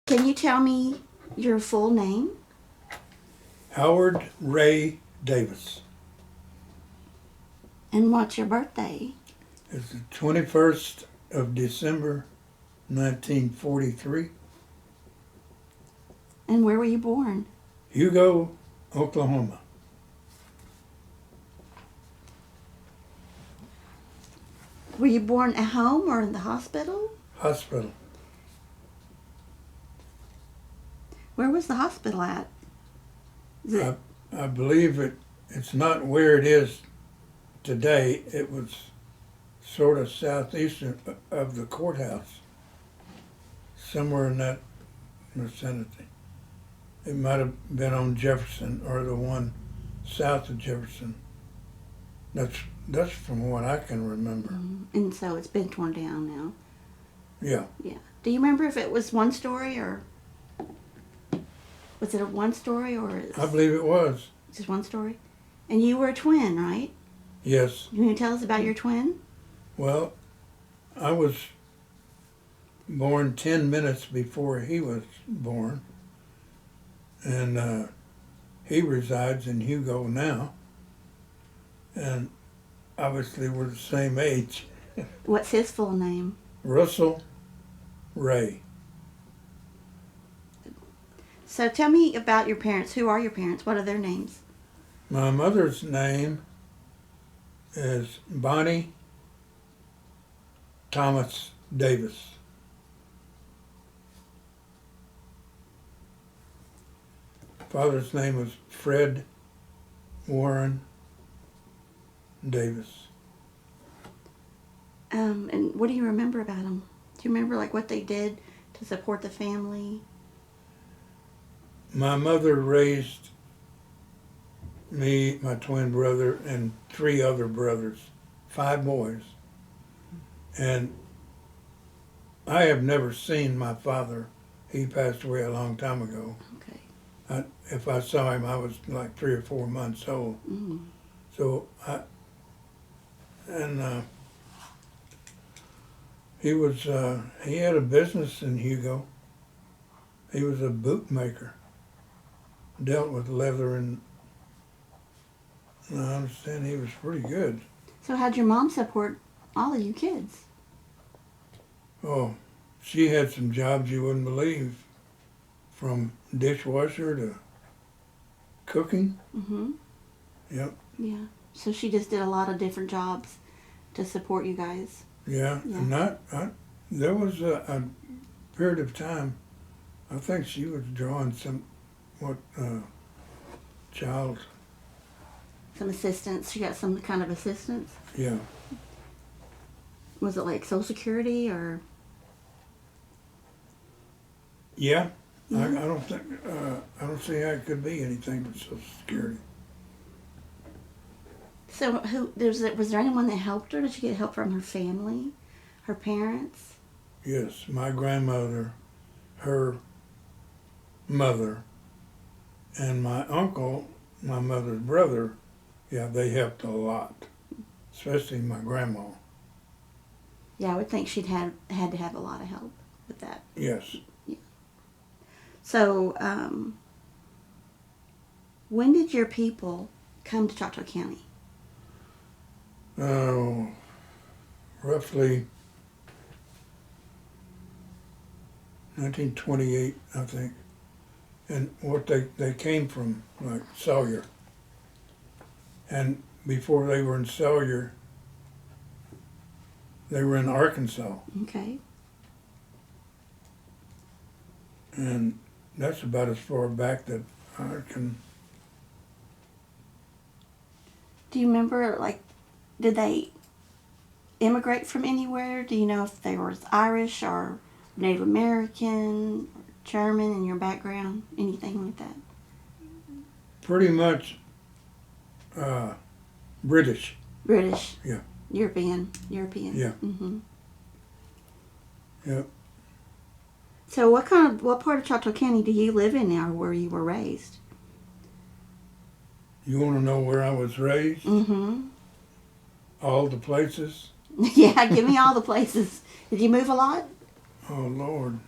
Can you tell me your full name? Howard Ray Davis. And what's your birthday? It's the 21st of December, 1943. And where were you born? Hugo, Oklahoma. Were you born at home or in the hospital? Hospital. Where was the hospital at? Is it, I believe it's not where it is today. It was sort of southeastern of the courthouse, somewhere in that vicinity. It might have been on Jefferson or the one south of Jefferson. That's from what I can remember. and so it's been torn down now. Yeah. Yeah. Do you remember if it was one story or was it a one story or I believe it was. just one story? And you were a twin, right? Yes. You want to tell us about your twin? Well, I was born 10 minutes before he was born. And he resides in Hugo now. And obviously we're the same age. What's his full name? Russell Ray. So tell me about your parents. Who are your parents? What are their names? My mother's name is Bonnie Thomas Davis. Father's name was Fred Warren Davis. And what do you remember about them? Do you remember like what they did to support the family? My mother raised me, my twin brother, and 3 other brothers, 5 boys. And I have never seen my father. He passed away a long time ago. Okay. If I saw him, I was like 3 or 4 months old. Mm. So he had a business in Hugo. He was a bootmaker. Dealt with leather, and I understand he was pretty good. So how'd your mom support all of you kids? Oh, she had some jobs you wouldn't believe, from dishwasher to cooking. Mm-hmm. Yep. Yeah. So she just did a lot of different jobs to support you guys. Yeah, Yeah. and there was a period of time, I think she was drawing child. Some assistance. She got some kind of assistance. Yeah. Was it like Social Security or? Yeah. Mhm. I don't see how it could be anything but Social Security. So was there anyone that helped her? Did she get help from her family, her parents? Yes, my grandmother, her mother, and my uncle, my mother's brother, yeah, they helped a lot, especially my grandma. Yeah, I would think she'd had to have a lot of help with that. Yes. So, when did your people come to Choctaw County? Roughly 1928, I think. And what they came from, like Sawyer. And before they were in Sawyer, they were in Arkansas. Okay. And that's about as far back that I can. Do you remember, like, did they immigrate from anywhere? Do you know if they were Irish or Native American or German in your background? Anything like that? Pretty much British. British. Yeah. European. Yeah. Mm-hmm. Yep. So what part of Choctaw County do you live in now, where you were raised? You want to know where I was raised? Mm-hmm. All the places? Yeah, give me all the places. Did you move a lot? Oh, Lord.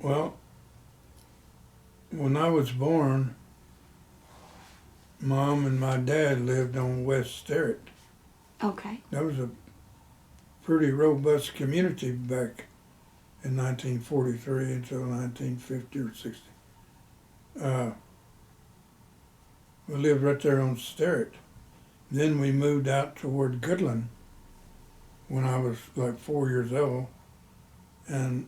Well, when I was born, Mom and my dad lived on West Sterrett. Okay. That was a pretty robust community back in 1943 until 1950 or 60. We lived right there on Sterrett. Then we moved out toward Goodland when I was like 4 years old, and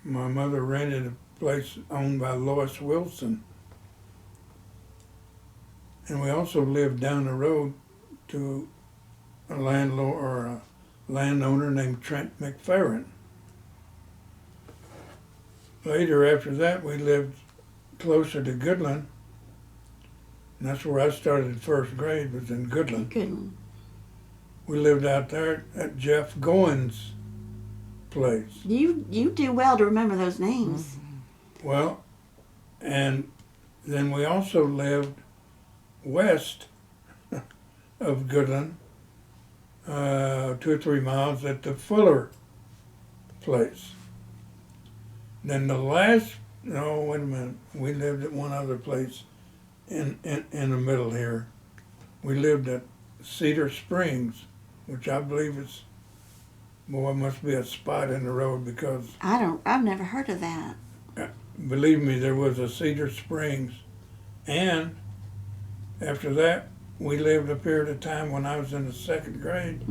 my mother rented a place owned by Lois Wilson, and we also lived down the road to a landlord or a landowner named Trent McFerrin. Later, after that, we lived closer to Goodland, and that's where I started first grade, was in Goodland. Good. We lived out there at Jeff Goins' place. You do well to remember those names. Well, and then we also lived west of Goodland, 2 or 3 miles at the Fuller place. Then the last, no, wait a minute, we lived at one other place in the middle here. We lived at Cedar Springs, which I believe is, boy, it must be a spot in the road because, I've never heard of that. believe me, there was a Cedar Springs. And after that, we lived a period of time when I was in the 2nd grade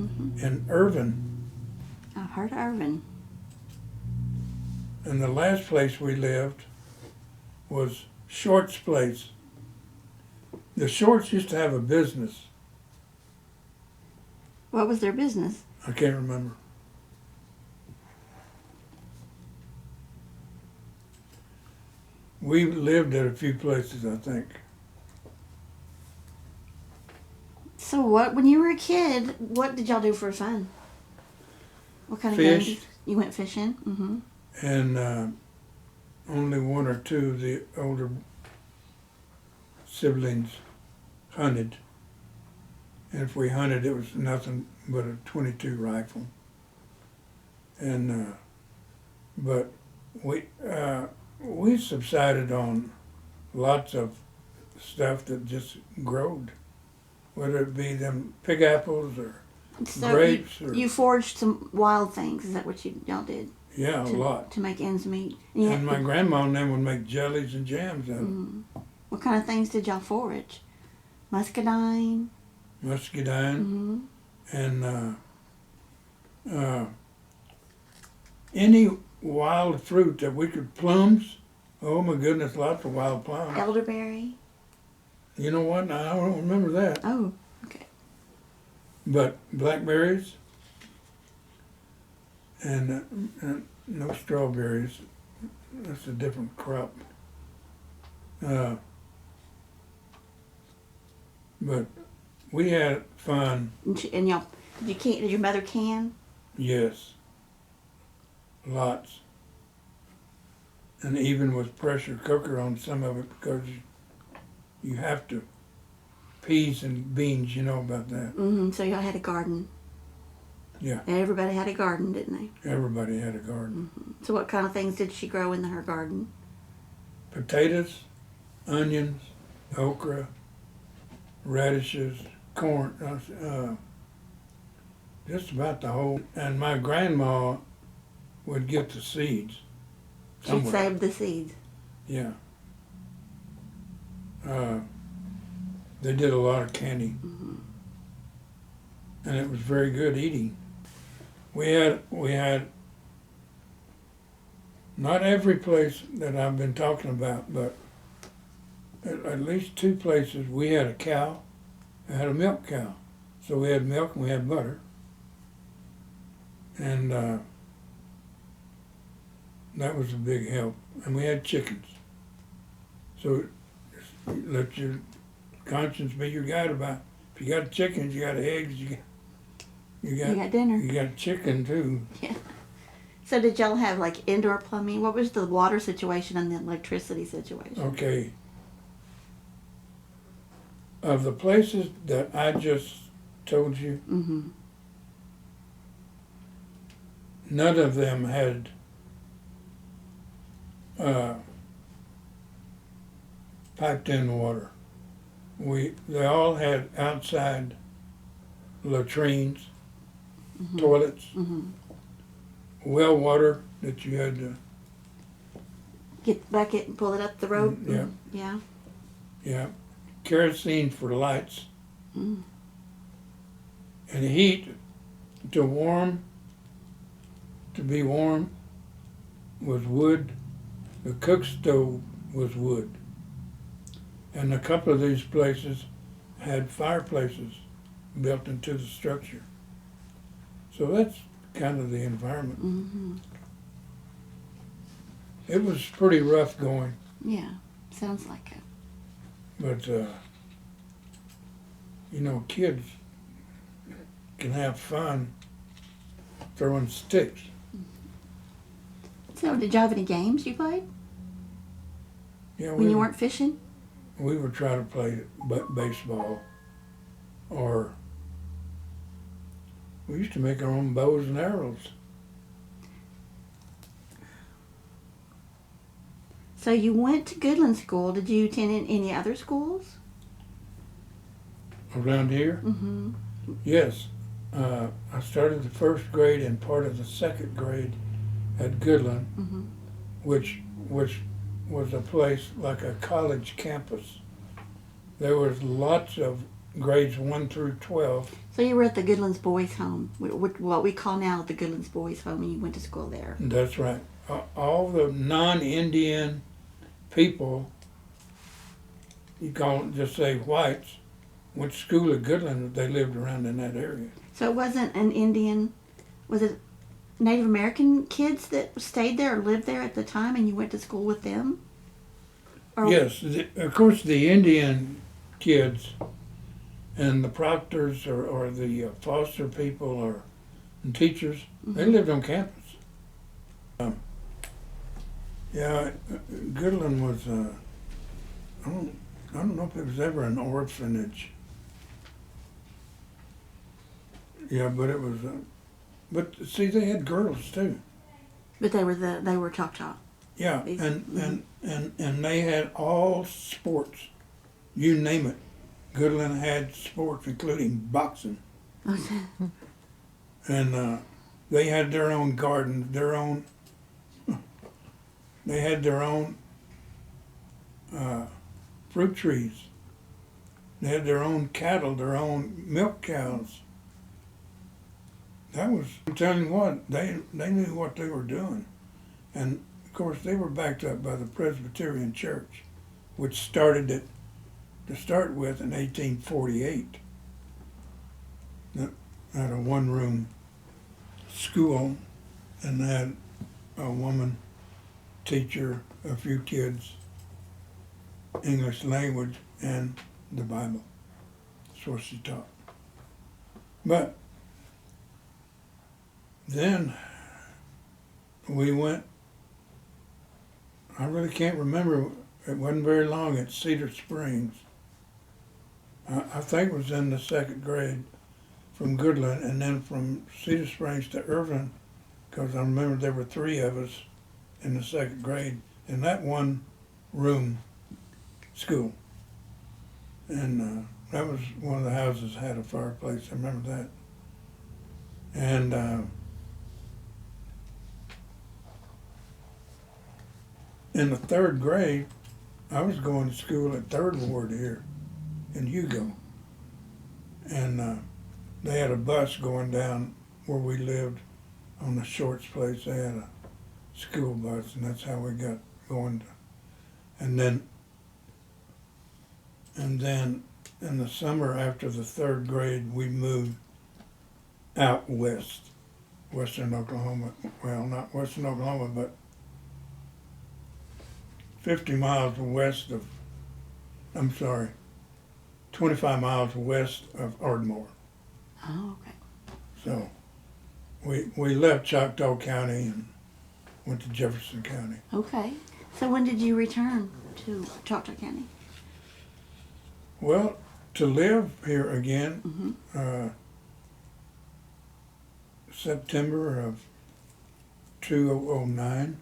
in Irvin. I've heard of Irvin. And the last place we lived was Short's place. The Shorts used to have a business. What was their business? I can't remember. We lived at a few places, I think. So when you were a kid, what did y'all do for fun? What kind of Fish. games? You went fishing? Mm-hmm. And only 1 or 2 of the older siblings hunted. And if we hunted, it was nothing but a .22 rifle. And but we subsided on lots of stuff that just growed, whether it be them pig apples or So grapes you foraged some wild things. Is that what y'all did? Yeah, a lot. To make ends meet. And my grandma and them would make jellies and jams out of it. What kind of things did y'all forage? Muscadine? Muscadine. And any wild fruit that we could, plums. Oh my goodness, lots of wild plums. Elderberry? You know what? I don't remember that. Oh, okay. But blackberries and no strawberries. That's a different crop. But we had fun. And y'all, did your mother can? Yes. Lots. And even with pressure cooker on some of it because you have to. Peas and beans, you know about that. Mm-hmm. So y'all had a garden. Yeah. Everybody had a garden, didn't they? Everybody had a garden. So what kind of things did she grow in her garden? Potatoes, onions, okra, radishes, corn, just about the whole. And my grandma would get the seeds. She'd somewhere. save the seeds. Yeah. They did a lot of candy. And it was very good eating. We had not every place that I've been talking about, but at least 2 places we had a cow. We had a milk cow. So we had milk and we had butter. And that was a big help. And we had chickens. So just let your conscience be your guide about, if you got chickens, you got eggs, you got dinner. You got chicken too. Yeah. So did y'all have like indoor plumbing? What was the water situation and the electricity situation? Okay. Of the places that I just told you, none of them had uh, piped in water. They all had outside latrines, Mm-hmm. toilets, Mm-hmm. well water that you had to, Get the bucket and pull it up the road. yeah, Yeah. yeah, kerosene for lights, Mm. and heat to be warm was wood. The cook stove was wood. And a couple of these places had fireplaces built into the structure. So that's kind of the environment. Mm-hmm. It was pretty rough going, Yeah. Sounds like it. but you know, kids can have fun throwing sticks. So, did you have any games you played Yeah, when you weren't fishing? we would try to play baseball, or we used to make our own bows and arrows. So, you went to Goodland School. Did you attend any other schools? Around here, Mm-hmm. yes. I started the first grade and part of the second grade at Goodland, Mm-hmm. which was a place like a college campus. There was lots of grades 1 through 12. So, you were at the Goodlands Boys Home, what we call now the Goodlands Boys Home, and you went to school there. That's right. All the non-Indian people, you call it, just say whites, went to school at Goodland. They lived around in that area. So, it wasn't an Indian, was it Native American kids that stayed there or lived there at the time, and you went to school with them? Or, Yes, of course the Indian kids and the proctors or the foster people or and teachers, they Mhm. lived on campus. Yeah, Goodland was, I don't know if it was ever an orphanage. Yeah, but it was, but see, they had girls too. But they were Choctaw. Yeah, These- and they had all sports, you name it. Goodland had sports, including boxing, and they had their own garden, they had their own fruit trees. They had their own cattle, their own milk cows. That was, I'm telling you what, they knew what they were doing. And of course they were backed up by the Presbyterian Church, which started it to start with in 1848. That had a one-room school and had a woman teacher, a few kids, English language, and the Bible. That's what she taught. But then we went, I really can't remember, it wasn't very long at Cedar Springs. I think it was in the second grade from Goodland, and then from Cedar Springs to Irvine, because I remember there were 3 of us in the second grade in that one room school. And that was one of the houses had a fireplace, I remember that. And in the third grade, I was going to school at Third Ward here in Hugo. And they had a bus going down where we lived on the Shorts place. They had a school bus, and that's how we got going. And then in the summer after the third grade, we moved out west, western Oklahoma. Well, not western Oklahoma, but 50 miles west of, 25 miles west of Ardmore. Oh, okay. So we left Choctaw County and went to Jefferson County. Okay. So when did you return to Choctaw County? Well, to live here again, Mm-hmm. September of 2009.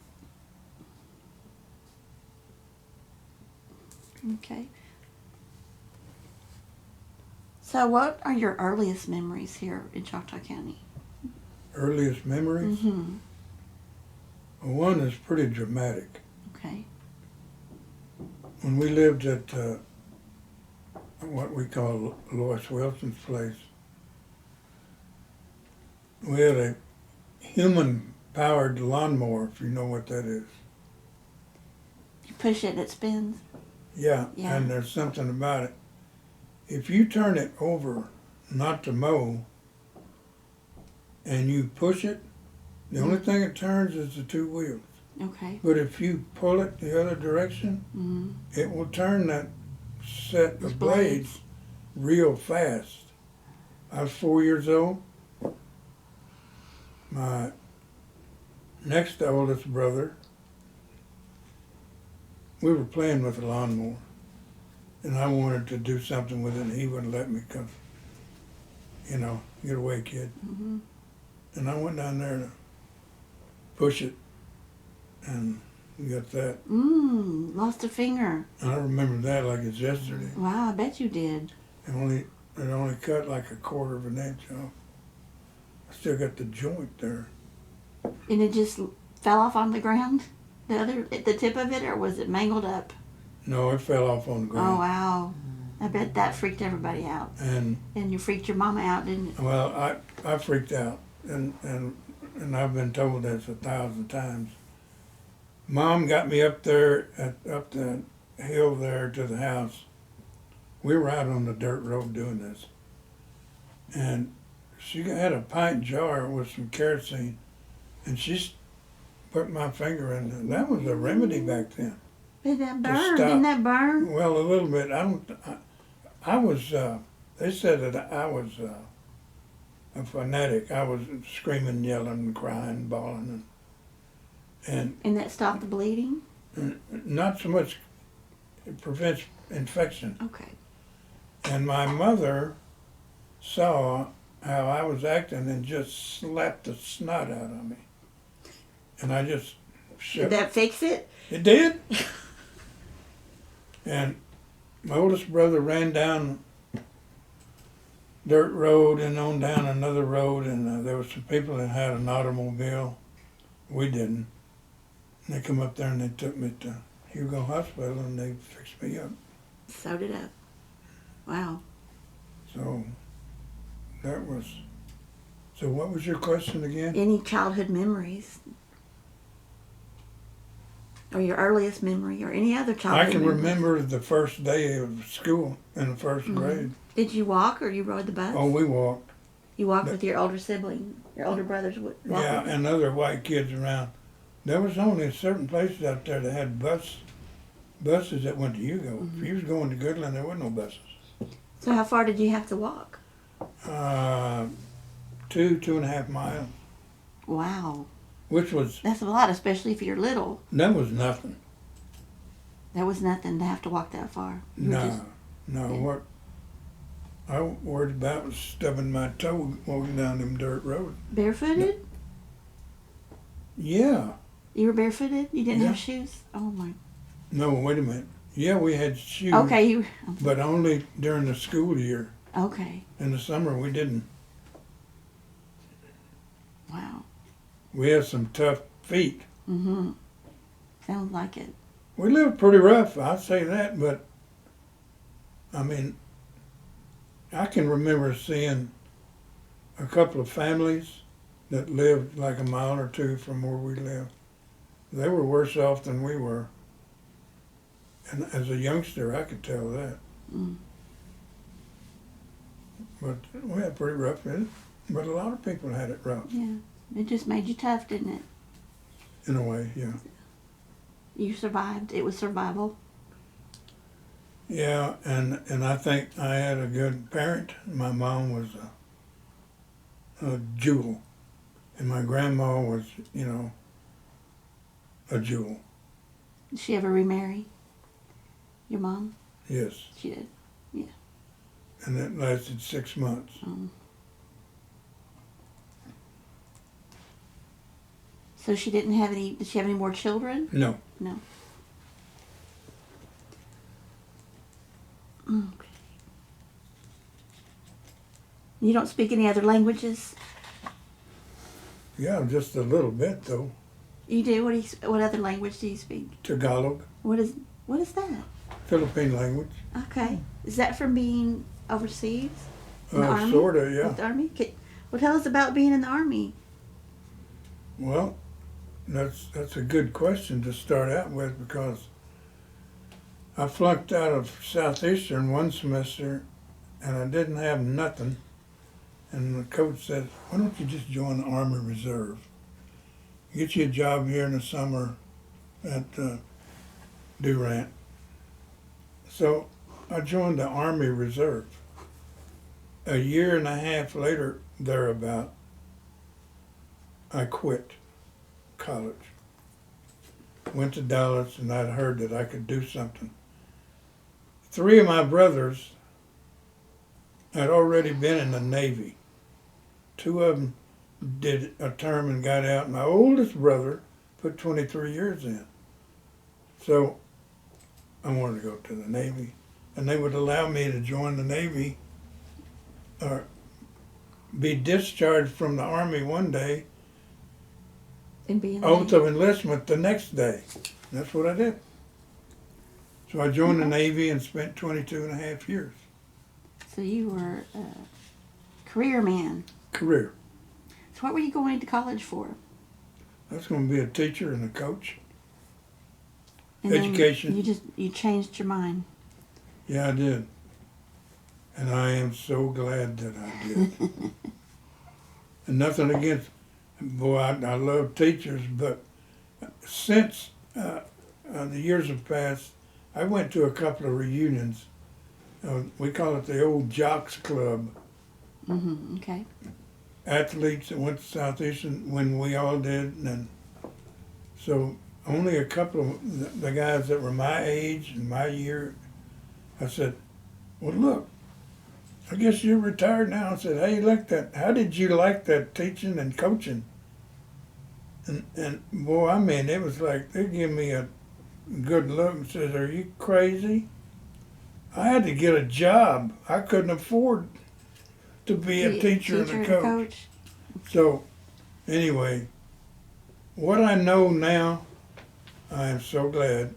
Okay. So, what are your earliest memories here in Choctaw County? Earliest memories? Mm-hmm. One is pretty dramatic. Okay. When we lived at what we call Lois Wilson's place, we had a human-powered lawnmower, if you know what that is. You push it, it spins. Yeah, Yeah. and there's something about it. If you turn it over not to mow and you push it, the only thing it turns is the two wheels. Okay. But if you pull it the other direction, Mm-hmm. it will turn that set Those of blades real fast. I was 4 years old. My next oldest brother, we were playing with the lawnmower, and I wanted to do something with it, and he wouldn't let me because, you know, get away, kid. Mm-hmm. And I went down there to push it, and got that. Lost a finger. And I remember that like it's yesterday. Wow, I bet you did. It only cut like a quarter of an inch off. I still got the joint there. And it just fell off on the ground? The tip of it, or was it mangled up? No, it fell off on the Oh, ground. wow. I bet that freaked everybody out. And you freaked your mama out, didn't it? well, I freaked out, and I've been told this 1,000 times. Mom got me up there up the hill there to the house. We were out on the dirt road doing this, and she had a pint jar with some kerosene, and she put my finger in there. That was a remedy back then. Did that To burn? stop. Didn't that burn? Well, a little bit. I was. They said that I was a fanatic. I was screaming, yelling, crying, bawling, and And that stopped the bleeding? not so much. It prevents infection. Okay. And my mother saw how I was acting and just slapped the snot out of me. And I just shook. Did that fix it? It did. And my oldest brother ran down dirt road and on down another road, and there were some people that had an automobile. We didn't. And they come up there and they took me to Hugo Hospital and they fixed me up. Sewed it up. Wow. So that was. So what was your question again? Any childhood memories? Or your earliest memory, or any other childhood I can memories? remember the first day of school in the first grade. Did you walk or you rode the bus? Oh, we walked. You walked with your older sibling, your older brothers would walk Yeah, with you? and other white kids around. There was only certain places out there that had buses that went to Hugo. If you was going to Goodland, there were no buses. So how far did you have to walk? 2.5 miles, Wow. which was, That's a lot, especially if you're little. that was nothing. There was nothing to have to walk that far. You were just- No. yeah. What I worried about was stubbing my toe walking down them dirt roads. Barefooted? Yeah. You were barefooted? You didn't Yeah. have shoes? Oh my. No, wait a minute. Yeah, we had shoes. Okay, you. But only during the school year. Okay. In the summer, we didn't. Wow. We had some tough feet. Mm-hmm. Sounds like it. We lived pretty rough, I'll say that, but I mean, I can remember seeing a couple of families that lived like a mile or two from where we lived. They were worse off than we were. And as a youngster, I could tell that. Mm. But we had pretty rough in it. But a lot of people had it rough, Yeah. It just made you tough, didn't it? in a way, yeah. You survived. It was survival. Yeah, and I think I had a good parent. My mom was a jewel, and my grandma was, you know, a jewel. Did she ever remarry? Your mom? Yes, She did. and that lasted 6 months. So she didn't have any. Did she have any more children? No. No. Okay. You don't speak any other languages? Yeah, just a little bit though. You do? What other language do you speak? Tagalog, What is that? Philippine language. Okay. Is that from being overseas? In the Army? Sorta, yeah. With the Army? Well, tell us about being in the Army. Well, that's a good question to start out with because I flunked out of Southeastern one semester and I didn't have nothing. And the coach said, why don't you just join the Army Reserve? Get you a job here in the summer at Durant. So I joined the Army Reserve. A year and a half later, thereabout, I quit college. Went to Dallas and I'd heard that I could do something. 3 of my brothers had already been in the Navy. 2 of them did a term and got out. My oldest brother put 23 years in. So I wanted to go to the Navy. And they would allow me to join the Navy or be discharged from the Army one day, And being oath of enlistment the next day. That's what I did. So I joined the Navy and spent 22 and a half years. So you were a career man. Career. So what were you going to college for? I was going to be a teacher and a coach. And then Education. You changed your mind. Yeah, I did. And I am so glad that I did. And nothing against, boy, I love teachers, but since the years have passed, I went to a couple of reunions. We call it the old Jocks Club. Mm-hmm. Okay. Athletes that went to Southeastern when we all did. And so only a couple of the guys that were my age and my year, I said, well, look, I guess you're retired now. I said, hey, like that. How did you like that teaching and coaching? And boy, I mean, it was like they give me a good look and says, are you crazy? I had to get a job. I couldn't afford to be a teacher and a coach. So anyway, what I know now, I am so glad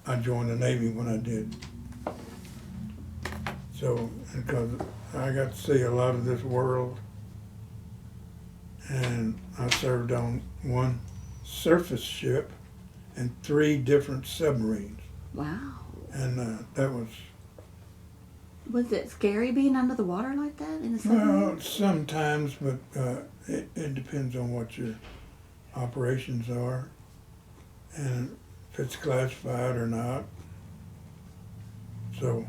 I joined the Navy when I did. So, because I got to see a lot of this world, and I served on one surface ship and 3 different submarines. Wow. And that was... Was it scary being under the water like that in the submarine? Well, sometimes, but it depends on what your operations are and if it's classified or not. So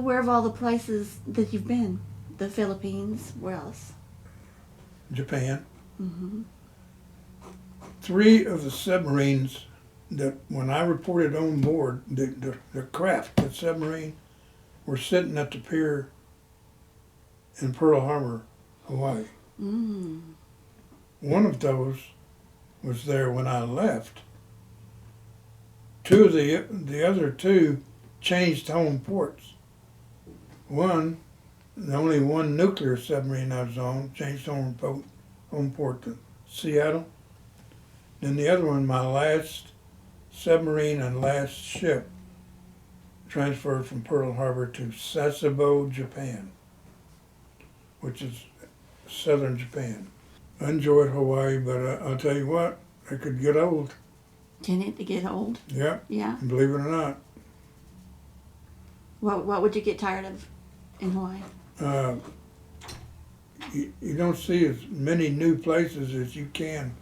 where have all the places that you've been? The Philippines, where else? Japan. Mm-hmm. 3 of the submarines that when I reported on board, the craft, the submarine, were sitting at the pier in Pearl Harbor, Hawaii. Mm. One of those was there when I left. 2 of the other 2 changed home ports. One, the only one nuclear submarine I was on, changed home port to Seattle. Then the other one, my last submarine and last ship, transferred from Pearl Harbor to Sasebo, Japan, which is southern Japan. I enjoyed Hawaii, but I'll tell you what, it could get old. Can it get old? Yep. Yeah. Believe it or not. What would you get tired of in Hawaii? You don't see as many new places as you can,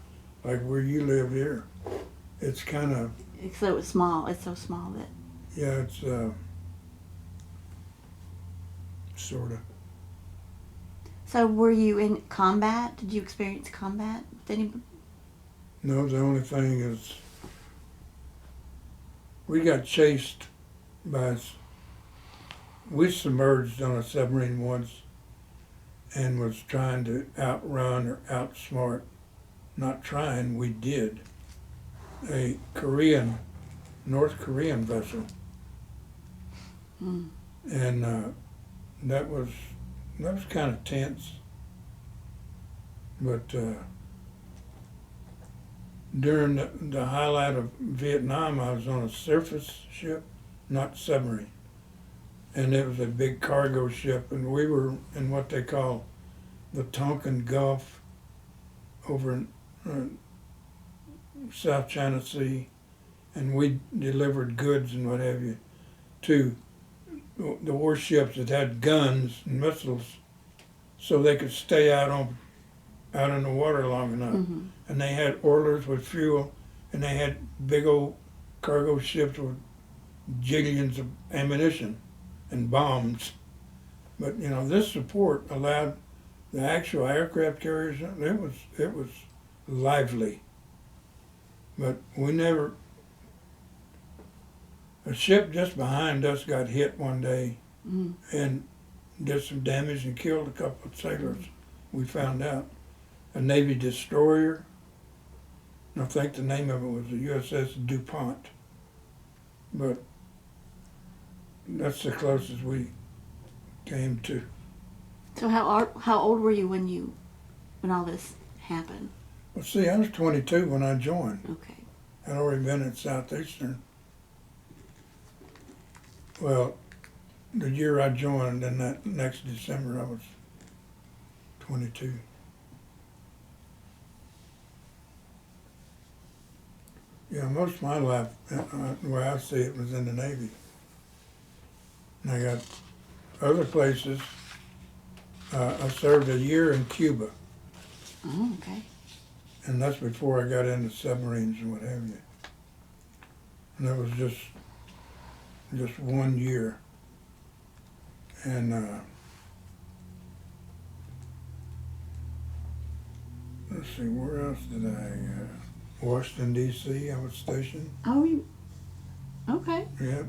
like where you live here. It's kind of... So it's small. It's so small that... Yeah, it's sort of. So were you in combat? Did you experience combat with anybody? No, the only thing is we got chased by... We submerged on a submarine once and was trying to outrun or outsmart. Not trying, we did. A Korean North Korean vessel. Mm. And that was kind of tense. But during the highlight of Vietnam, I was on a surface ship, not submarine. And it was a big cargo ship, and we were in what they call the Tonkin Gulf over in South China Sea, and we delivered goods and what have you to the warships that had guns and missiles, so they could stay out in the water long enough. Mm-hmm. And they had oilers with fuel, and they had big old cargo ships with jillions of ammunition and bombs. But you know, this support allowed the actual aircraft carriers. It was lively. But we never. A ship just behind us got hit one day Mm. and did some damage and killed a couple of sailors. We found out. A Navy destroyer. I think the name of it was the USS DuPont. But that's the closest we came to. So how old were you when all this happened? Well, see, I was 22 when I joined. Okay. I'd already been at Southeastern. Well, the year I joined, and that next December, I was 22. Yeah, most of my life, the way I see it, was in the Navy. And I got other places. I served a year in Cuba, Oh, okay. and that's before I got into submarines and what have you. And that was just 1 year. And let's see, where else did I? Washington, D.C. I was stationed. Oh, okay. Yep,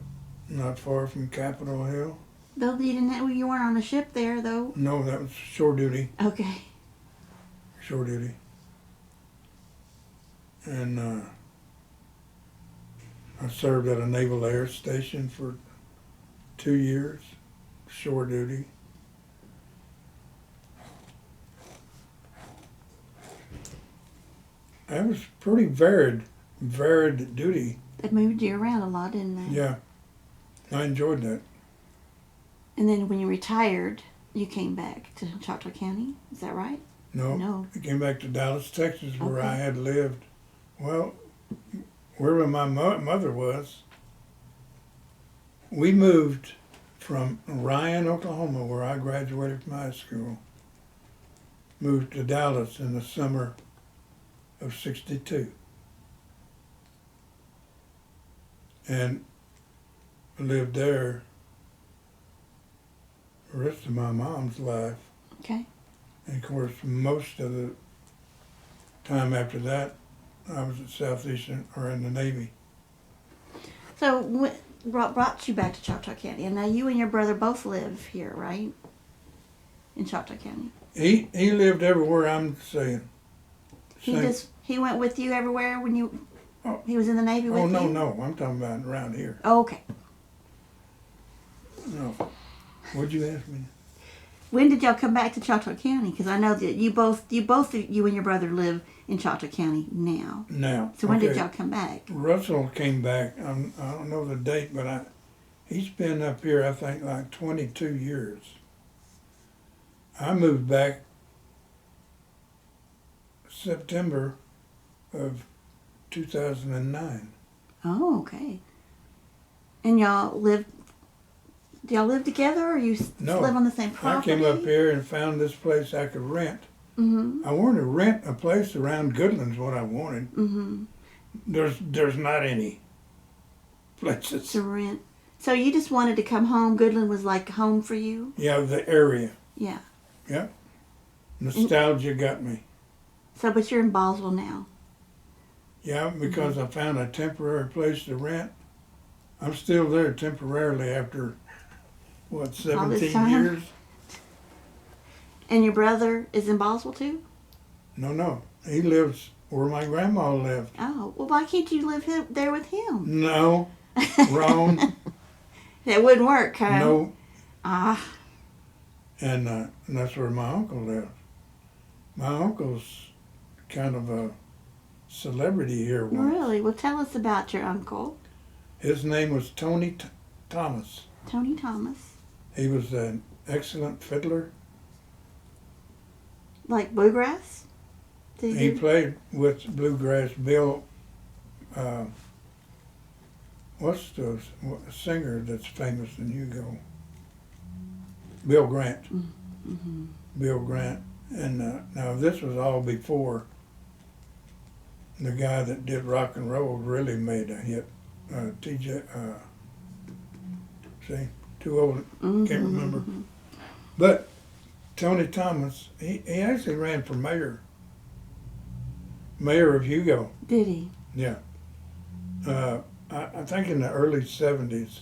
not far from Capitol Hill. Though you weren't on a ship there, though. No, that was shore duty. Okay. Shore duty. And I served at a naval air station for 2 years, shore duty. That was pretty varied duty. They moved you around a lot, didn't they? Yeah, I enjoyed that. And then when you retired, you came back to Choctaw County. Is that right? No, No. I came back to Dallas, Texas, where Okay. I had lived. Well, wherever my mother was, we moved from Ryan, Oklahoma, where I graduated from high school, moved to Dallas in the summer of '62. And lived there the rest of my mom's life. Okay. And of course, most of the time after that, I was at Southeastern or in the Navy. So what brought you back to Choctaw County? And now you and your brother both live here, right? In Choctaw County. He lived everywhere I'm saying. He went with you everywhere when you. Oh. He was in the Navy with Oh, you. no, I'm talking about around here. Oh, okay. No. What'd you ask me? When did y'all come back to Choctaw County? Because I know that you and your brother live in Choctaw County now. Now. So when did okay, y'all come back? Russell came back. I don't know the date, but he's been up here, I think, like 22 years. I moved back September of 2009. Oh, okay. And do y'all live together, or you No, live on the same property? I came up here and found this place I could rent. Mm-hmm. I wanted to rent a place around Goodland's what I wanted. Mm-hmm. There's not any places. To rent. So you just wanted to come home. Goodland was like home for you? Yeah, the area. Yeah. Yep. Nostalgia got me. So, but you're in Ballsville now. Yeah, because I found a temporary place to rent. I'm still there temporarily after, what, All this 17 time? years? And your brother is in Ballsville too? No. He lives where my grandma lived. Oh, well, why can't you live there with him? No, wrong. That wouldn't work, huh? No, Ah, and that's where my uncle lives. My uncle's kind of a celebrity here once. really? Well, tell us about your uncle, His name was Tony Thomas. Tony Thomas. He was an excellent fiddler. Like bluegrass? Did He played with Bluegrass Bill. What's the singer that's famous in Hugo? Bill Grant. Mm-hmm. Bill Grant. And now this was all before the guy that did rock and roll really made a hit. TJ, see, too old, Mm-hmm. can't remember. But Tony Thomas, he actually ran for mayor of Hugo. Did he? Yeah. I think in the early 70s.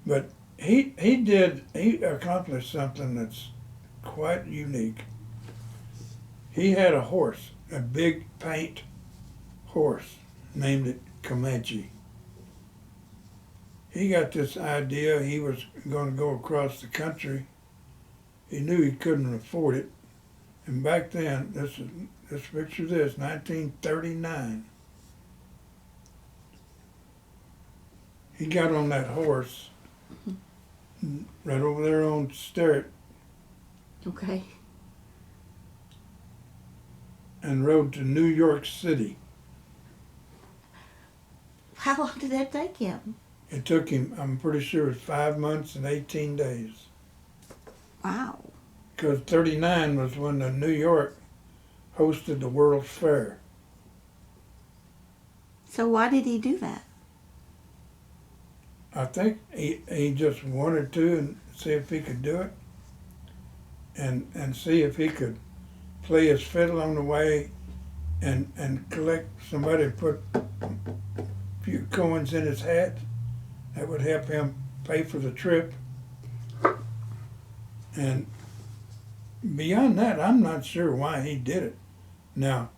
But he accomplished something that's quite unique. He had a horse, a big paint horse, named it Comanche. He got this idea he was going to go across the country. He knew he couldn't afford it. And back then, picture this, 1939. He got on that horse right over there on Sterrett Okay. and rode to New York City. How long did that take him? It took him, I'm pretty sure, it was 5 months and 18 days. Wow. Because 39 was when the New York hosted the World's Fair. So why did he do that? I think he just wanted to and see if he could do it and see if he could play his fiddle on the way and collect, somebody put a few coins in his hat. That would help him pay for the trip. And beyond that, I'm not sure why he did it. Now,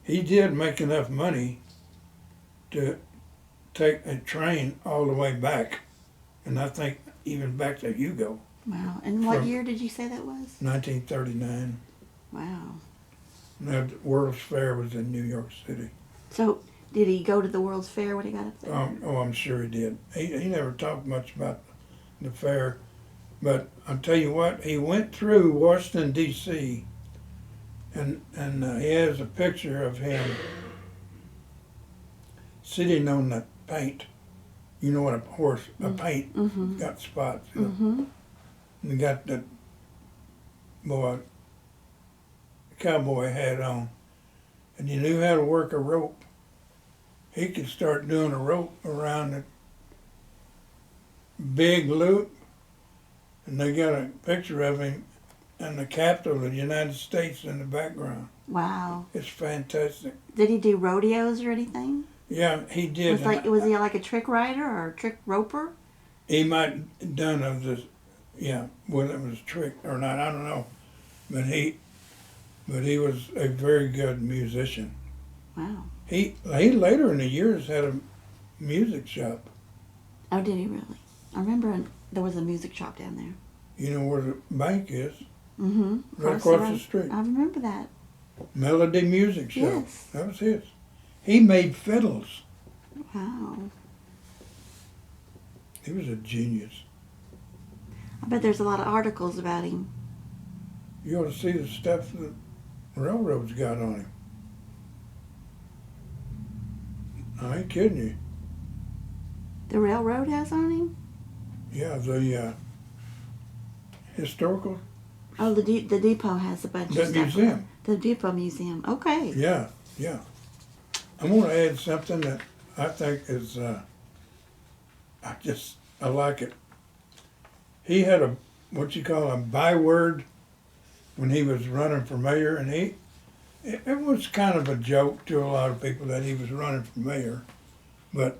he did make enough money to take a train all the way back, and I think even back to Hugo. Wow. And what From- year did you say that was? 1939. Wow. Now, the World's Fair was in New York City. So did he go to the World's Fair when he got up there? I'm sure he did. He never talked much about the fair, but I'll tell you what, he went through Washington, D.C., and he has a picture of him sitting on the paint. You know what a horse, a paint, Mm-hmm. got spots. You know? Mm-hmm. And he got that cowboy hat on. And he knew how to work a rope. He could start doing a rope around a big loop. And they got a picture of him in the Capitol of the United States in the background. Wow. It's fantastic. Did he do rodeos or anything? Yeah, he did. Was he like a trick rider or a trick roper? He might have done of this, yeah, whether it was a trick or not, I don't know. But he was a very good musician. Wow. He later in the years had a music shop. Oh, did he really? I remember there was a music shop down there. You know where the bank is? Mm-hmm. Right across the street. I remember that. Melody Music Shop. Yes. That was his. He made fiddles. Wow. He was a genius. I bet there's a lot of articles about him. You ought to see the stuff that railroads got on him. I ain't kidding you. The railroad has on him? Yeah, the historical. Oh, the depot has a bunch The of stuff. museum. The depot museum. Okay. Yeah, yeah. I'm going to add something that I think is, I like it. He had what you call a byword when he was running for mayor, and it was kind of a joke to a lot of people that he was running for mayor, but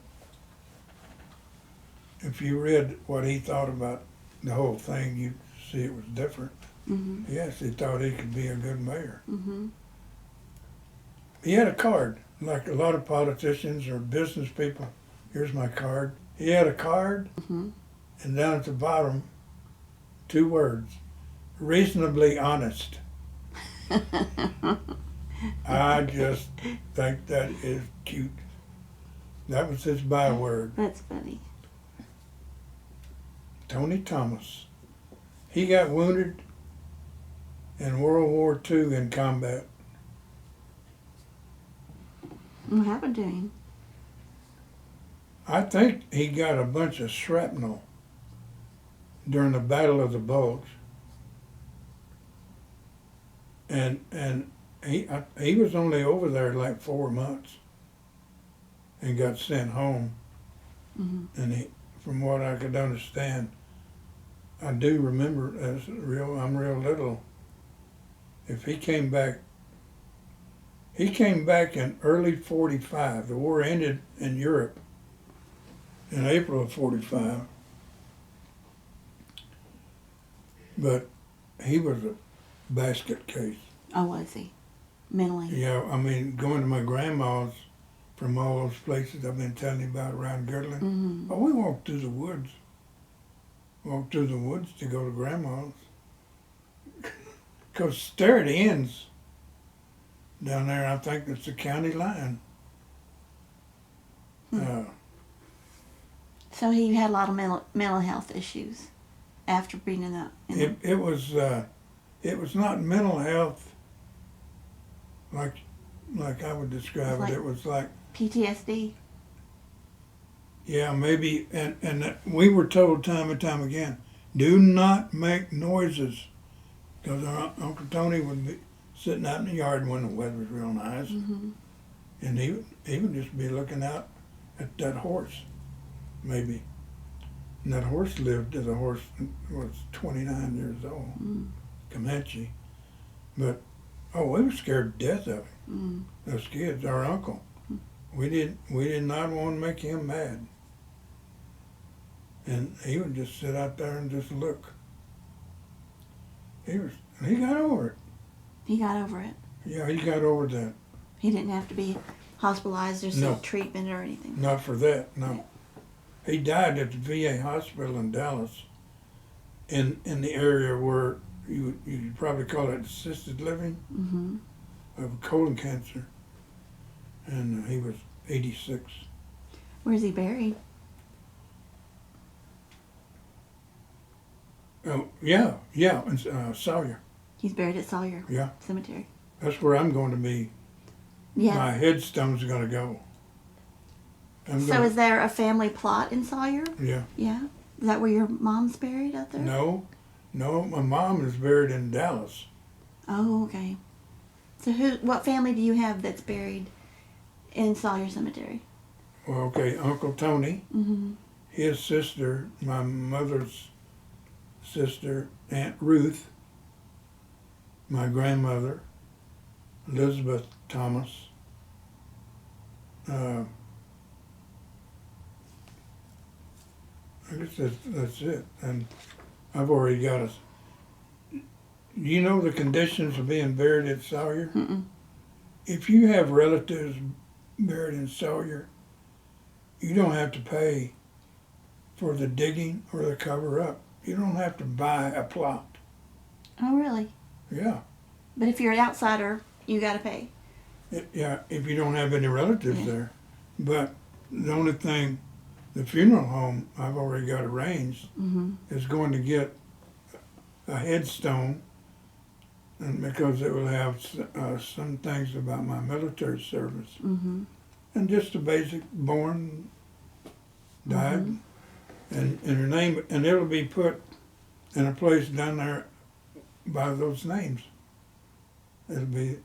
if you read what he thought about the whole thing, you'd see it was different. Mm-hmm. He actually thought he could be a good mayor. Mm-hmm. He had a card, like a lot of politicians or business people. Here's my card. He had a card, Mm-hmm. and down at the bottom, 2 words: reasonably honest. I just think that is cute. That was his byword. That's funny. Tony Thomas. He got wounded in World War II in combat. What happened to him? I think he got a bunch of shrapnel during the Battle of the Bulge. And he was only over there like 4 months and got sent home. Mm-hmm. And from what I could understand, I do remember I'm real little. If he came back in early 45. The war ended in Europe in April of 45. But he was a basket case. Oh, was he? Mentally? Yeah, I mean, going to my grandma's from all those places I've been telling you about around Girdland. Mm-hmm. Oh, we walked through the woods. Walked through the woods to go to grandma's. Because there it ends. Down there, I think it's the county line. So he had a lot of mental health issues after being in that. It was not mental health like I would describe it. It was like PTSD. Yeah, maybe, and we were told time and time again, do not make noises, because our Uncle Tony would be sitting out in the yard when the weather was real nice, Mm-hmm. and he would just be looking out at that horse, maybe. And that horse lived till the horse was 29 years old, Comanche. But, we were scared to death of him, those kids, our uncle. We did not want to make him mad. And he would just sit out there and just look. He got over it. He got over it. Yeah, he got over that. He didn't have to be hospitalized or No. seek treatment or anything. Not for that, no. He died at the VA hospital in Dallas, in the area where you'd probably call it assisted living, Mm-hmm. of colon cancer. And he was 86. Where's he buried? Oh, yeah, in Sawyer. He's buried at Sawyer Yeah. Cemetery. That's where I'm going to be. Yeah. My headstone's going to go. So is there a family plot in Sawyer? Yeah. Yeah. Is that where your mom's buried out there? No, my mom is buried in Dallas. Oh, okay. So what family do you have that's buried in Sawyer Cemetery? Well, okay, Uncle Tony, Mm-hmm. his sister, my mother's sister, Aunt Ruth, my grandmother, Elizabeth Thomas, I guess that's it. And I've already got us. You know the conditions of being buried at Sawyer? Mm-mm. If you have relatives buried in Sawyer, you don't have to pay for the digging or the cover up. You don't have to buy a plot. Oh, really? Yeah. But if you're an outsider, you got to pay. Yeah, if you don't have any relatives Yeah. there. But the only thing, the funeral home I've already got arranged Mm-hmm. is going to get a headstone, and because it will have some things about my military service. Mm-hmm. And just a basic born, died, and her name, and it'll be put in a place down there by those names. It'll be,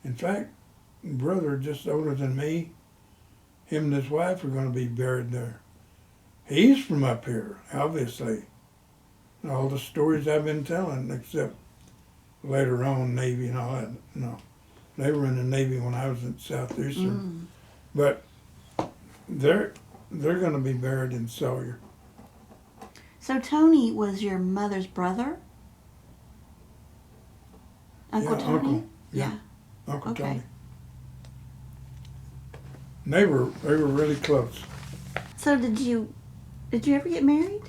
in fact, brother just older than me, him and his wife are going to be buried there. He's from up here, obviously. All the stories I've been telling, except later on Navy and all that. No, they were in the Navy when I was at Southeastern. But they're going to be buried in Sawyer. So Tony was your mother's brother? Uncle Yeah, Tony? uncle. Yeah. Uncle Okay. Tony. They were really close. So did you ever get married?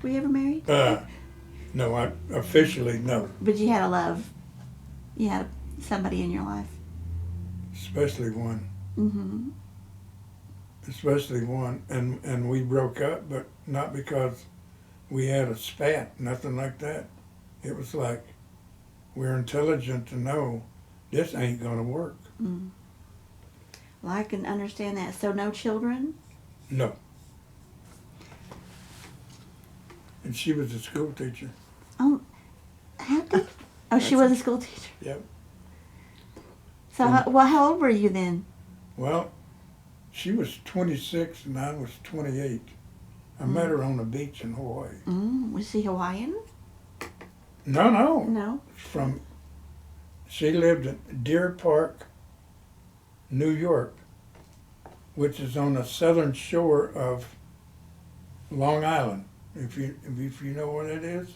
Were you ever married? No, I officially no. But you had a love. You had somebody in your life. Especially one. Mm-hmm. Especially one, and we broke up, but not because we had a spat, nothing like that. It was like we're intelligent to know this ain't gonna work. Mm. Well, I can understand that. So no children? No. And she was a school teacher. Oh, how did? Oh, she was a school teacher. Yep. So, how old were you then? Well, she was 26 and I was 28. I met her on the beach in Hawaii. Was she Hawaiian? No. No. She lived in Deer Park, New York, which is on the southern shore of Long Island. If you know what it is.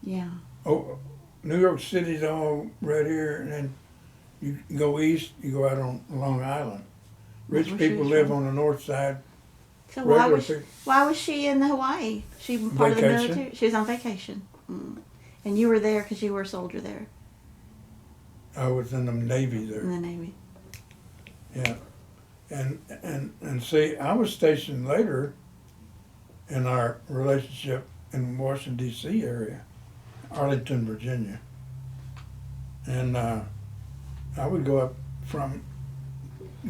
Yeah. Oh, New York City's all right here, and then you go east, you go out on Long Island. Rich That's where she people was live from. on the north side. So Regular people. why was she in Hawaii? She part of the Vacation. military. She was on vacation. And you were there because you were a soldier there I was in the Navy there. in the Navy. Yeah. And see, I was stationed later in our relationship in Washington, D.C. area, Arlington, Virginia. And I would go up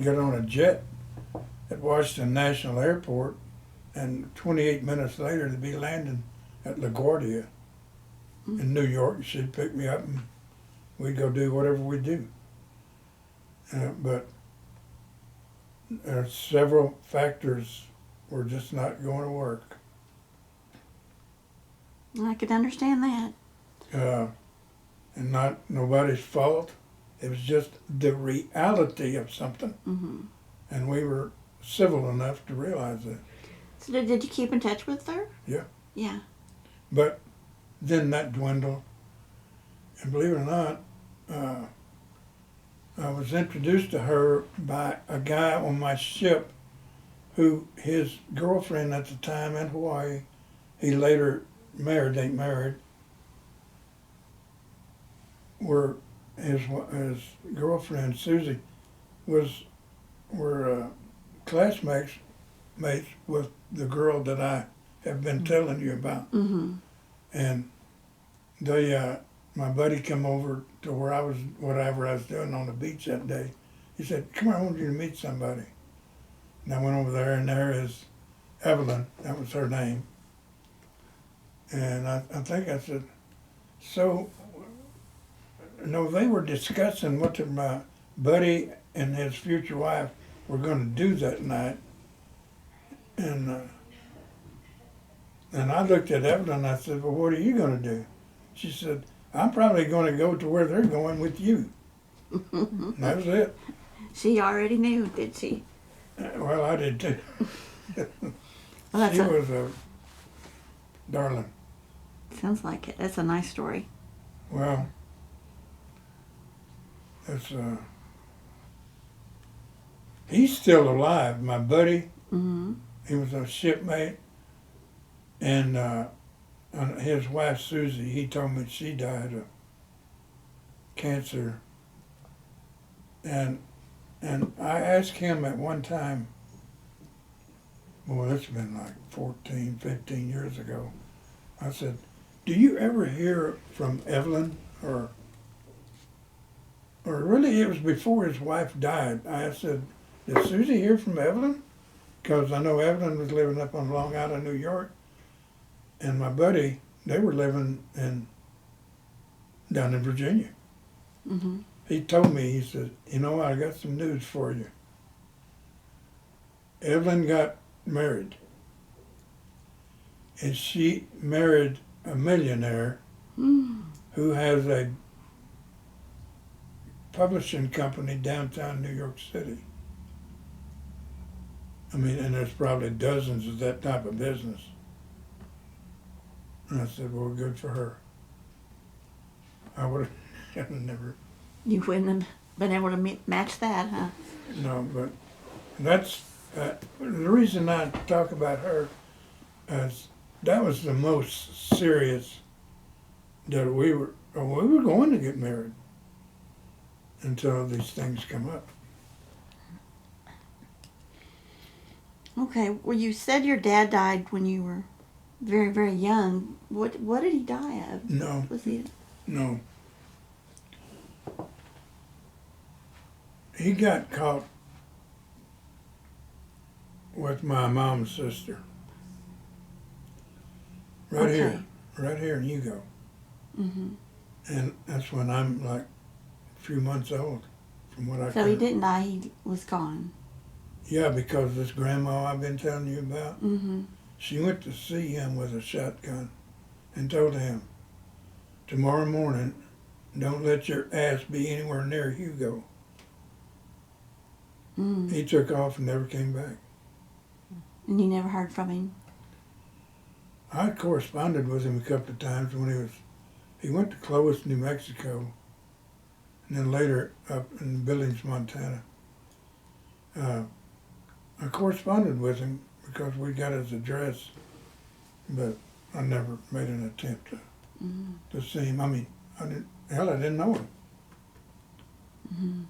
get on a jet at Washington National Airport, and 28 minutes later to be landing at LaGuardia in New York. She'd pick me up and we'd go do whatever we do. But there are several factors were just not going to work. I could understand that. And not nobody's fault. It was just the reality of something. Mm-hmm. And we were civil enough to realize that. So did you keep in touch with her? Yeah. Yeah. But then that dwindled. And believe it or not, I was introduced to her by a guy on my ship who his girlfriend at the time in Hawaii, he later ain't married, were his girlfriend Susie were classmates with the girl that I have been telling you about. Mm-hmm. And they my buddy come over to where I was, whatever I was doing on the beach that day. He said, "Come on, I want you to meet somebody." And I went over there, and there is Evelyn. That was her name. And I think I said, so, no, they were discussing what my buddy and his future wife were going to do that night. And I looked at Evelyn and I said, "Well, what are you going to do?" She said, "I'm probably going to go to where they're going with you." And that was it. She already knew, did she? Well, I did too. Well, She was a darling. Sounds like it. That's a nice story. Well, it's he's still alive. My buddy, Mm-hmm. he was a shipmate, and his wife Susie, he told me she died of cancer. And I asked him at one time, boy, it's been like 14, 15 years ago. I said, "Do you ever hear from Evelyn?" Or really, it was before his wife died. I said, "Did Susie hear from Evelyn?" Because I know Evelyn was living up on Long Island, New York, and my buddy, they were living down in Virginia. Mm-hmm. He told me, he said, "You know, I got some news for you. Evelyn got married, and she married a millionaire who has a publishing company downtown New York City. I mean, and there's probably dozens of that type of business." And I said, "Well, good for her." I would have never, You wouldn't have been able to match that, huh? no, but That's the reason I talk about her is that was the most serious that we were going to get married until these things come up. Okay. Well, you said your dad died when you were very, very young. What did he die of? No, Was he? no. He got caught with my mom's sister. Right Okay. here. Right here in Hugo. Mm-hmm. And that's when I'm like a few months old, from what I So can. he didn't die. He was gone. Yeah, because this grandma I've been telling you about, Mm-hmm. she went to see him with a shotgun and told him, tomorrow morning, don't let your ass be anywhere near Hugo. Mm. He took off and never came back. And you never heard from him. I corresponded with him a couple of times when he went to Clovis, New Mexico, and then later up in Billings, Montana. I corresponded with him because we got his address, but I never made an attempt to see him. I mean, I didn't know him. Mm-hmm.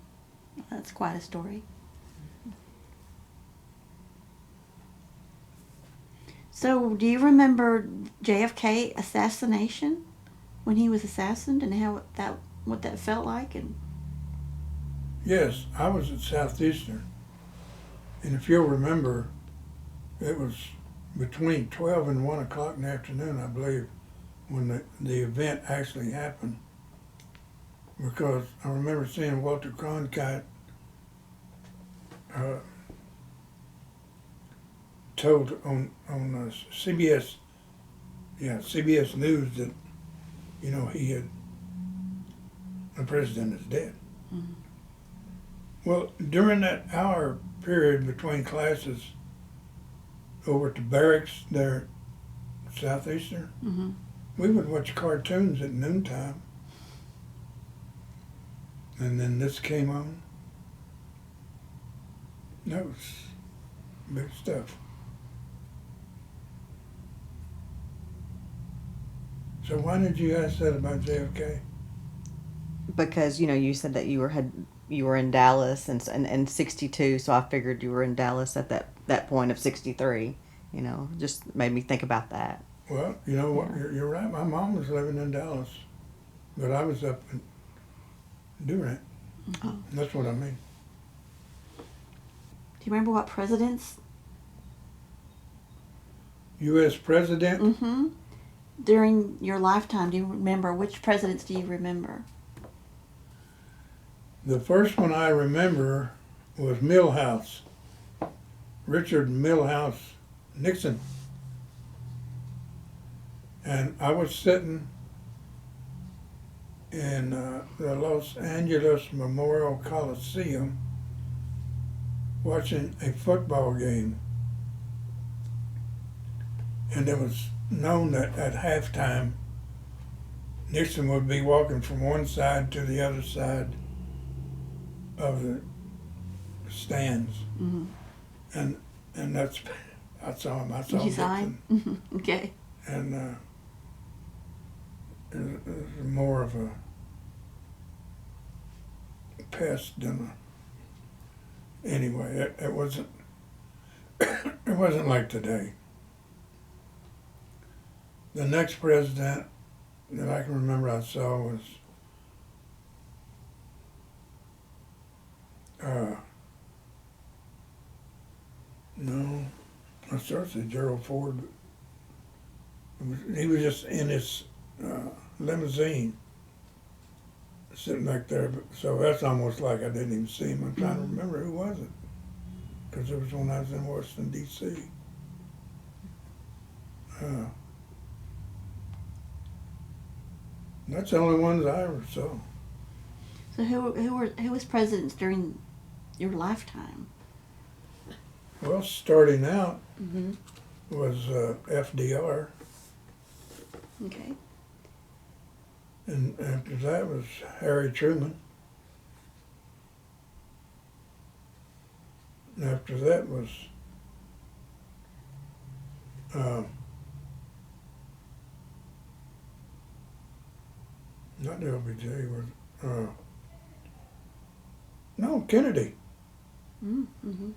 That's quite a story. So, do you remember JFK assassination when he was assassinated and what that felt like? And Yes, I was at Southeastern, and if you'll remember, it was between 12 and 1 o'clock in the afternoon, I believe, when the event actually happened. Because I remember seeing Walter Cronkite told on CBS, CBS News that, the president is dead. mm-hmm. Well, during that hour period between classes over to barracks there at Southeastern, Mm-hmm. we would watch cartoons at noontime. And then this came on. That was big stuff. So why did you ask that about JFK? Because you said that you were in Dallas and 62, so I figured you were in Dallas at that point of 63. Just made me think about that. Well, you know what? Yeah. You're right. My mom was living in Dallas, but I was up in Durant. Mm-hmm. Oh. That's what I mean. Do you remember what presidents? U.S. president. Mm-hmm. During your lifetime, do you remember which presidents? Do you remember? The first one I remember was Milhouse, Richard Milhouse Nixon. And I was sitting in the Los Angeles Memorial Coliseum watching a football game. And it was known that at halftime, Nixon would be walking from one side to the other side of the stands. Mm-hmm. And I saw him. I saw You saw Nixon. him? Mm-hmm. Okay. And it was more of a pest than anyway. It wasn't. It wasn't like today. The next president that I can remember I saw was no, I started to say Gerald Ford. He was just in his limousine, sitting back there. So that's almost like I didn't even see him. I'm trying to remember who was it, because it was when I was in Washington D.C. That's the only ones I ever saw. So who was presidents during your lifetime? Well, starting out Mm-hmm. was FDR, Okay. and after that was Harry Truman. And after that was not LBJ, was no, Kennedy. Mm-hmm.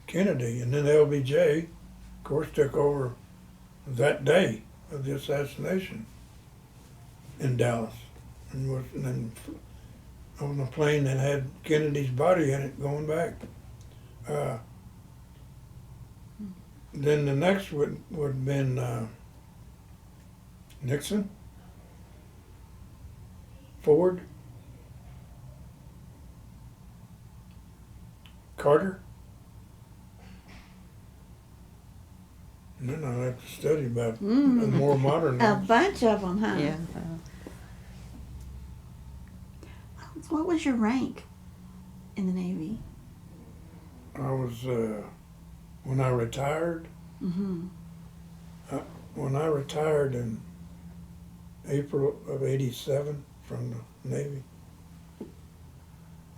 Kennedy, and then LBJ, of course, took over that day of the assassination in Dallas, and then on the plane that had Kennedy's body in it going back. Then the next would have been Nixon, Ford, Carter. And then I have to study about the more modern A ones. bunch of them, huh? Yeah. What was your rank in the Navy? I was when I retired. Mm-hmm. When I retired in April of '87 from the Navy,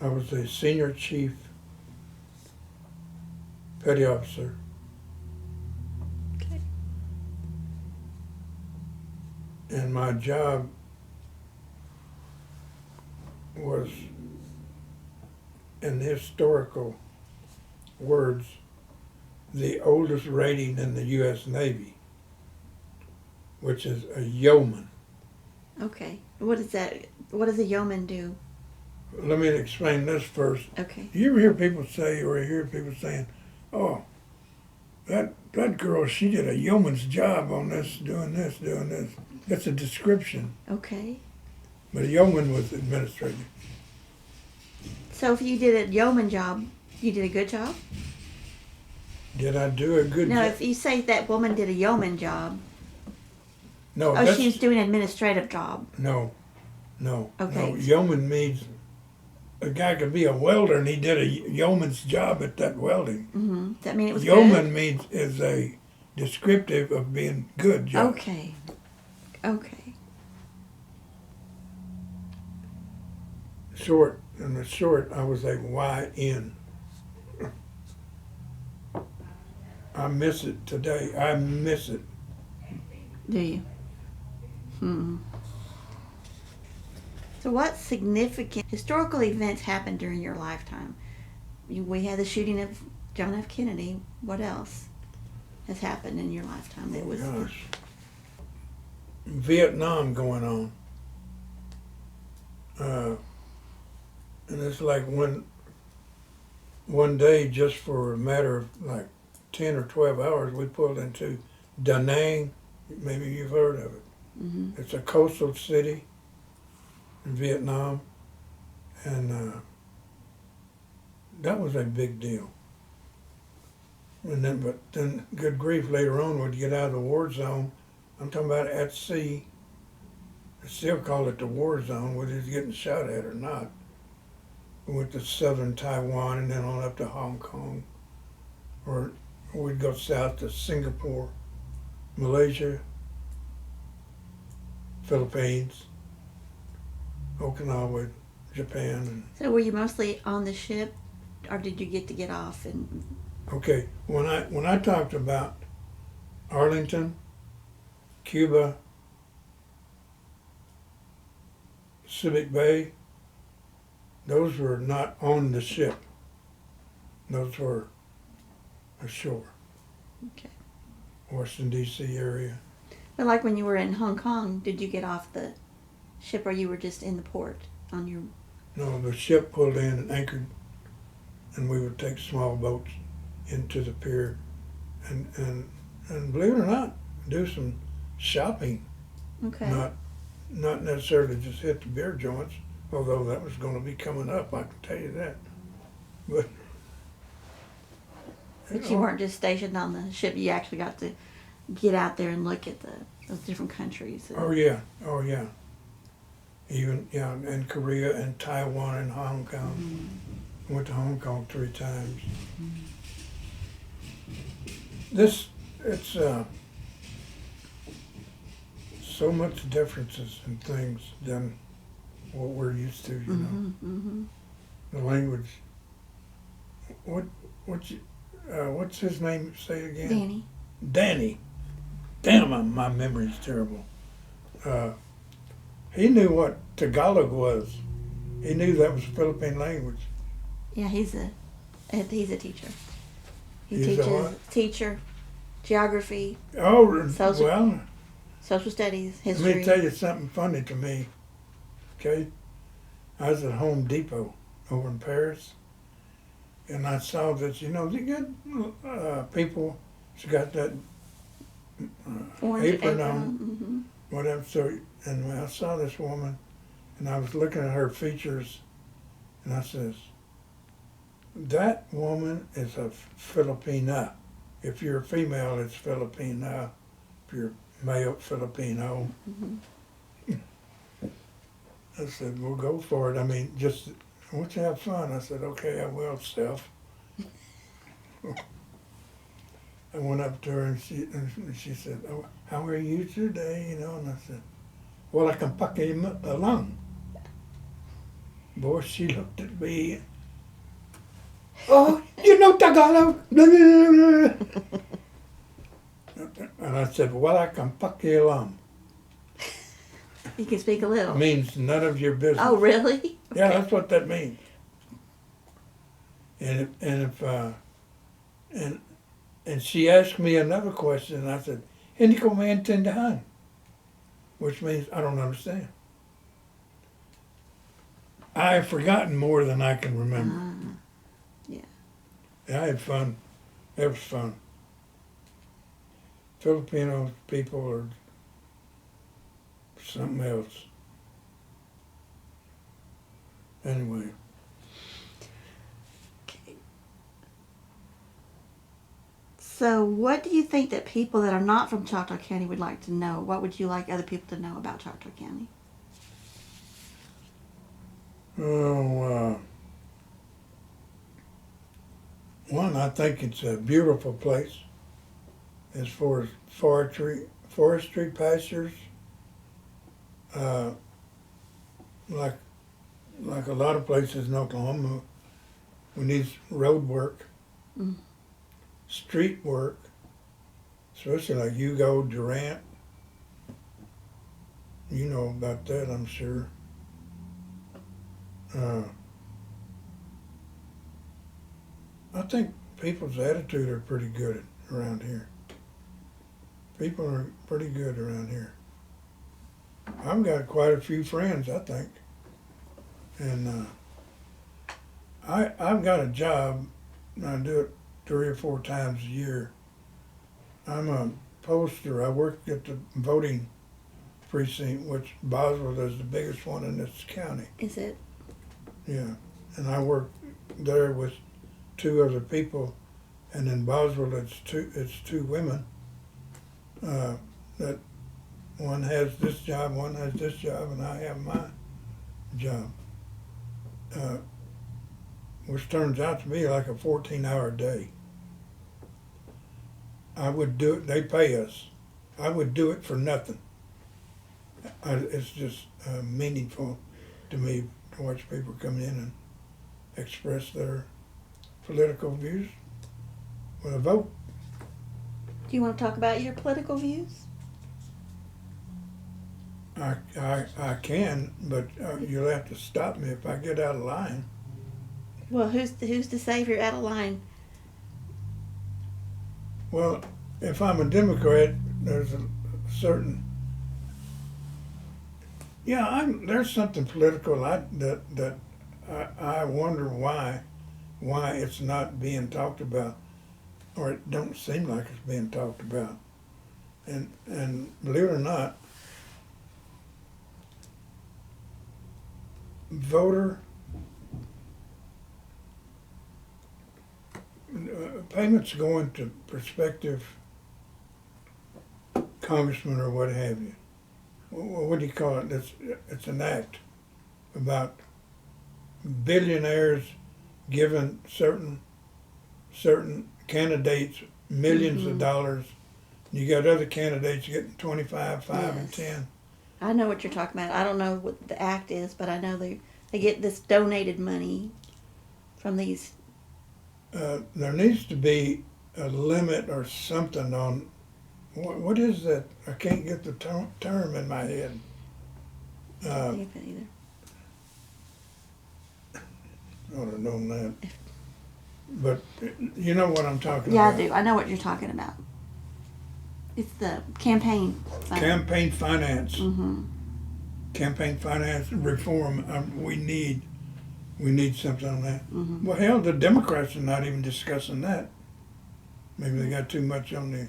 I was a senior chief petty officer. Okay. And my job was, in historical words, the oldest rating in the U.S. Navy, which is a yeoman. Okay. What is that? What does a yeoman do? Let me explain this first. Okay. You ever hear people say, or hear people saying, "Oh, that girl, she did a yeoman's job on this, doing this, doing this." That's a description, Okay. but a yeoman was administrative. So if you did a yeoman job, you did a good job? Did I do a good No, job? if you say that woman did a yeoman job, No, oh, that's, she was doing an administrative job. no. Okay. No, yeoman means a guy could be a welder and he did a yeoman's job at that welding. Mm-hmm. Does that mean it was Yeoman means is a descriptive of being good good? job. Okay. Okay. Short, and the short, I was a YN. I miss it today. I miss it. Do you? Hmm. So what significant historical events happened during your lifetime? We had the shooting of John F. Kennedy. What else has happened in your lifetime? That was Gosh. Vietnam going on. And it's like one day, just for a matter of like 10 or 12 hours, we pulled into Da Nang. Maybe you've heard of it. mm-hmm. It's a coastal city in Vietnam. And that was a big deal. And then, good grief, later on, when you get out of the war zone, I'm talking about at sea, they still call it the war zone, whether he's getting shot at or not. We went to southern Taiwan and then on up to Hong Kong. Or we'd go south to Singapore, Malaysia, Philippines, Okinawa, Japan. And So were you mostly on the ship, or did you get off and? okay, when I talked about Arlington, Cuba, Pacific Bay, those were not on the ship. Those were ashore. Okay. Washington D.C. area. But like when you were in Hong Kong, did you get off the ship, or you were just in the port on your? No, the ship pulled in and anchored, and we would take small boats into the pier, and believe it or not, do some shopping. Okay. Not necessarily just hit the beer joints, although that was going to be coming up. I can tell you that. But you weren't just stationed on the ship. You actually got to get out there and look at those different countries. Oh yeah. Even and Korea and Taiwan and Hong Kong. Mm-hmm. Went to Hong Kong 3 times. Mm-hmm. It's so much differences in things than what we're used to. You know, Mm-hmm. the language. what's his name? Say it again. Danny. Danny. Damn, my memory's terrible. He knew what Tagalog was. He knew that was Philippine language. Yeah, he's a teacher. He He's a teaches what? teacher, geography, Oh, Social- well, social studies, let history. me tell you something funny to me. Okay? I was at Home Depot over in Paris, and I saw this, they got people, she got that Orange apron on, Mm-hmm. whatever. So, and I saw this woman, and I was looking at her features, and I says, that woman is a Filipina. If you're a female, it's Filipina. If you're male, Filipino. Mm-hmm. I said, we'll go for it. I mean, just, I want you to have fun. I said, okay, I will, Steph. I went up to her and she said, oh, how are you today? And I said, well, I can pack along. Boy, she looked at me. Oh, you know Tagalog. And I said, well, I can pack along. You can speak a little. Means none of your business. Oh, really? Yeah, Okay. that's what that means. And she asked me another question, and I said, "Hindi ko maintindihan," which means I don't understand. I've forgotten more than I can remember. Yeah. Yeah, I had fun. It was fun. Filipino people are something else. Anyway. So, what do you think that people that are not from Choctaw County would like to know? What would you like other people to know about Choctaw County? Oh, one, I think it's a beautiful place as far as forestry pastures. Like a lot of places in Oklahoma, we need road work, street work, especially like Hugo Durant. You know about that, I'm sure. I think people's attitude are pretty good around here. People are pretty good around here. I've got quite a few friends, I think. And I've got a job, and I do it 3 or 4 times a year. I'm a pollster. I work at the voting precinct, which Boswell is the biggest one in this county. Is it? Yeah, and I work there with 2 other people, and in Boswell it's two women. That one has this job, one has this job, and I have my job. Which turns out to be like a 14-hour day. I would do it, they pay us. I would do it for nothing. It's just meaningful to me to watch people come in and express their political views with a vote. Do you want to talk about your political views? I can, but you'll have to stop me if I get out of line. Well, who's to say if you're out of line? Well, if I'm a Democrat, there's a certain there's something political that I wonder why it's not being talked about, or it don't seem like it's being talked about. And believe it or not, voter payments going to prospective congressmen or what have you. What do you call it? It's an act about billionaires giving certain candidates millions of dollars. You got other candidates getting 25, 5, and 10. I know what you're talking about. I don't know what the act is, but I know they get this donated money from these there needs to be a limit or something on, what is that? I can't get the term in my head. Can't think of it either. I ought to know that. But you know what I'm talking Yeah, about. I do. I know what you're talking about. It's the campaign fund. Campaign finance. Mm-hmm. Campaign finance reform. We need something on that. Mm-hmm. Well, hell, the Democrats are not even discussing that. Maybe they got too much on the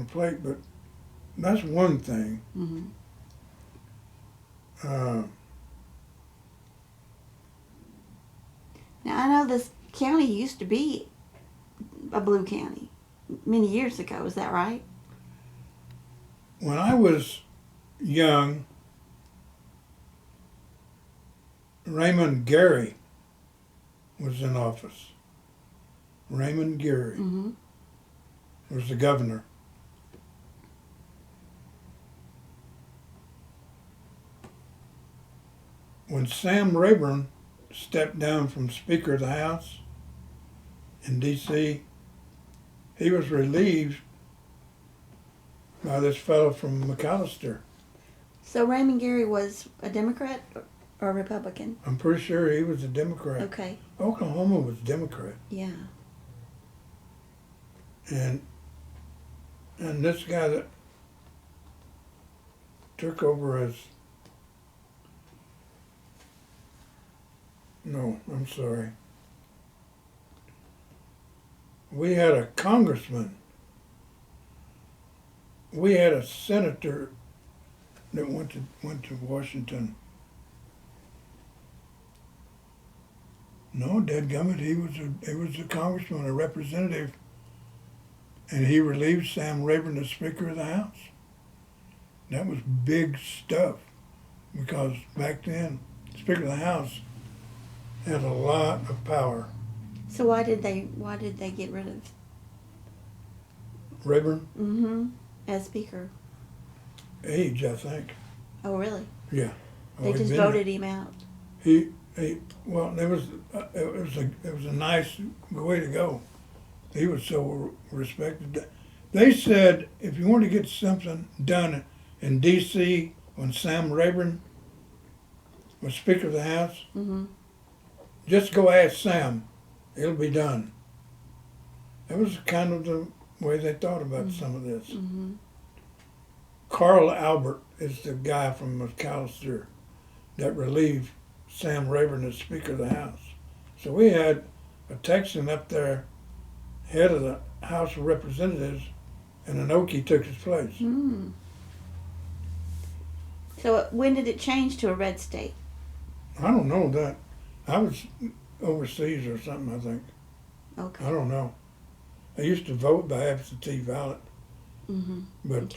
plate, but that's one thing. Mm-hmm. Now I know this county used to be a blue county many years ago. Is that right? When I was young, Raymond Gary was in office. Raymond Gary Mm-hmm. was the governor. When Sam Rayburn stepped down from Speaker of the House in D.C., he was relieved by this fellow from McAllister. So Raymond Gary was a Democrat or a Republican? I'm pretty sure he was a Democrat. Okay. Oklahoma was Democrat. Yeah. And this guy that took over as, no, I'm sorry. We had a congressman. We had a senator that went to Washington. No, dadgummit, he was a congressman, a representative, and he relieved Sam Rayburn as Speaker of the House. That was big stuff, because back then, Speaker of the House had a lot of power. So why did they get rid of Rayburn, as Speaker? age, I think. Oh, really? Yeah. They Oh, he'd just been voted him out. Well, it was a nice way to go. He was so respected. They said if you want to get something done in D.C. when Sam Rayburn was Speaker of the House, Mm-hmm. just go ask Sam. It'll be done. That was kind of the way they thought about some of this. Mm-hmm. Carl Albert is the guy from McAllister that relieved Sam Rayburn as Speaker of the House. So we had a Texan up there, head of the House of Representatives, and an Okie took his place. Mm. So when did it change to a red state? I don't know that. I was overseas or something, I think. Okay. I don't know. I used to vote by absentee ballot, Mm-hmm. but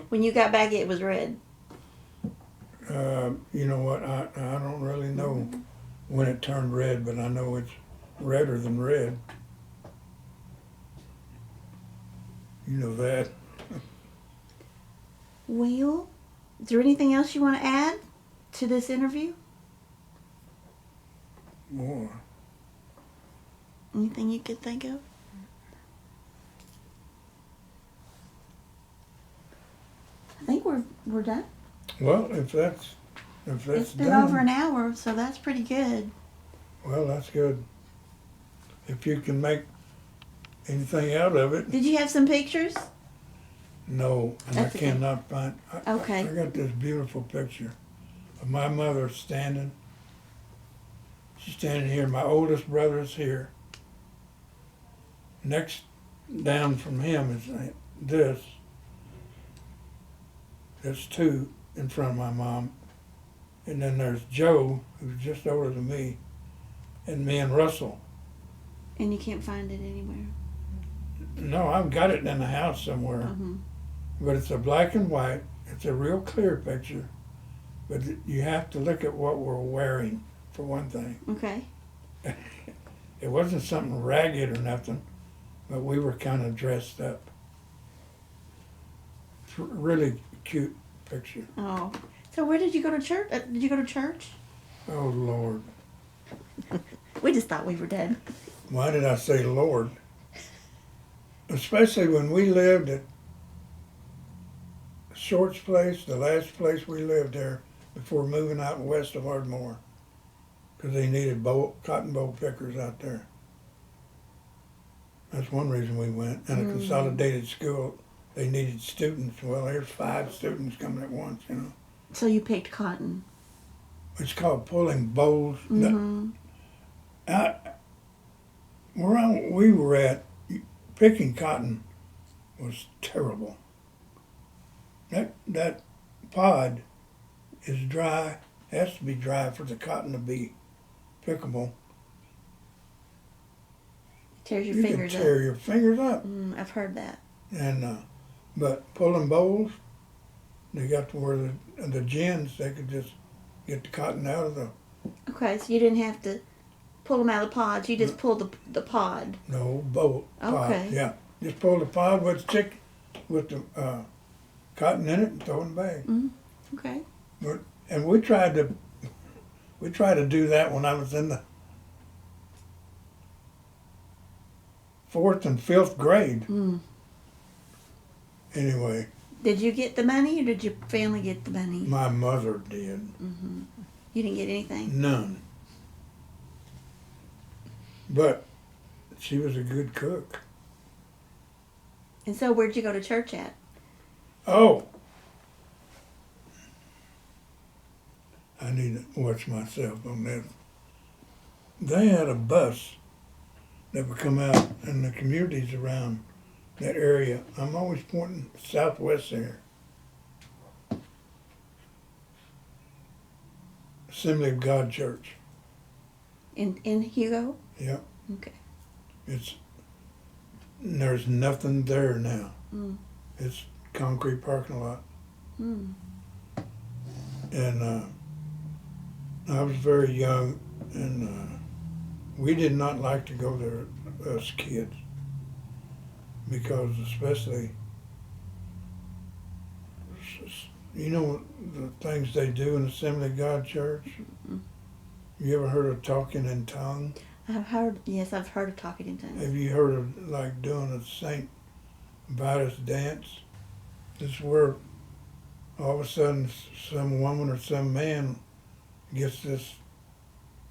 When you got back, it was red. you know what? I don't really know when it turned red, but I know it's redder than red. You know that. Well, is there anything else you want to add to this interview? More. Anything you could think of? I think we're done. Well, if that's It's been done, over an hour, so that's pretty good. well, that's good. If you can make anything out of it, Did you have some pictures? no, and That's I okay. cannot find. Okay. I got this beautiful picture of my mother standing. She's standing here. My oldest brother is here. Next down from him is this. There's two in front of my mom. And then there's Joe, who's just older than me, and me and Russell. And you can't find it anywhere. No, I've got it in the house somewhere. Mm-hmm. But it's a black and white. It's a real clear picture. But you have to look at what we're wearing, for one thing. Okay. It wasn't something ragged or nothing, but we were kind of dressed up. It's a really cute picture. Oh. So where did you go to church? Did you go to church? Oh, Lord. We just thought we were dead. Why did I say Lord? Especially when we lived at Short's place, the last place we lived there before moving out west of Ardmore, because they needed cotton boll pickers out there. That's one reason we went. And a consolidated school, they needed students. Well, there's 5 students coming at once, you know. So you picked cotton. It's called pulling bowls. Mm-hmm. Where we were at, picking cotton was terrible. That pod is dry, has to be dry for the cotton to be pickable. Tears your You can fingers tear up. your fingers up. I've heard that. And but pulling bowls, they got to where the gins, they could just get the cotton out of the Okay, so you didn't have to pull them out of the pods. You just pulled the pod. bowl pod. Okay. Yeah, just pull the pod with the cotton in it and throw it in the bag. Okay. And we tried to do that when I was in the 4th and 5th grade. Anyway, Did you get the money or did your family get the money? my mother did. You didn't get anything? None. But she was a good cook. And so where'd you go to church at? Oh, I need to watch myself on this. They had a bus that would come out in the communities around that area. I'm always pointing southwest there. Assembly of God Church. In Hugo? Yeah. Okay. There's nothing there now. Mm. It's concrete parking lot. Mm. And I was very young, and we did not like to go there, us kids, because especially, you know, the things they do in Assembly of God Church. You ever heard of talking in tongues? I've heard of talking in tongues. Have you heard of like doing a Saint Vitus dance? This is where all of a sudden some woman or some man gets this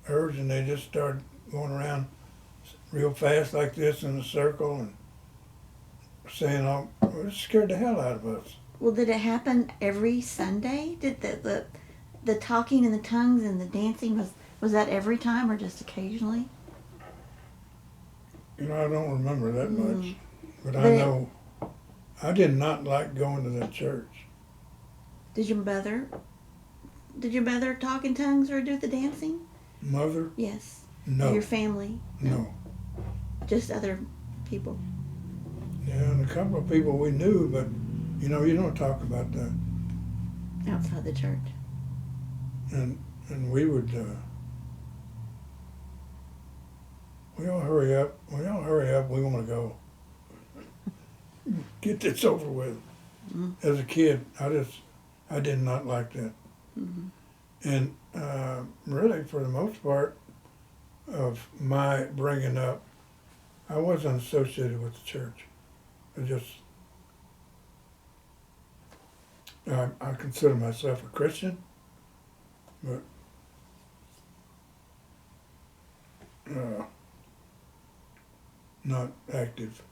urge and they just start going around real fast like this in a circle and saying, "Oh, it scared the hell out of us." Well, did it happen every Sunday? Did the talking in the tongues and the dancing was that every time or just occasionally? You know, I don't remember that much, but I But know I did not like going to that church. Did your mother talk in tongues or do the dancing? Mother? Yes. No. Your family? No. Just other people? Yeah, and a couple of people we knew, but you know, you don't talk about that. Outside the church. And we would, we all hurry up, we want to go. Get this over with. As a kid, I did not like that. And really, for the most part of my bringing up, I wasn't associated with the church. I consider myself a Christian, but not active.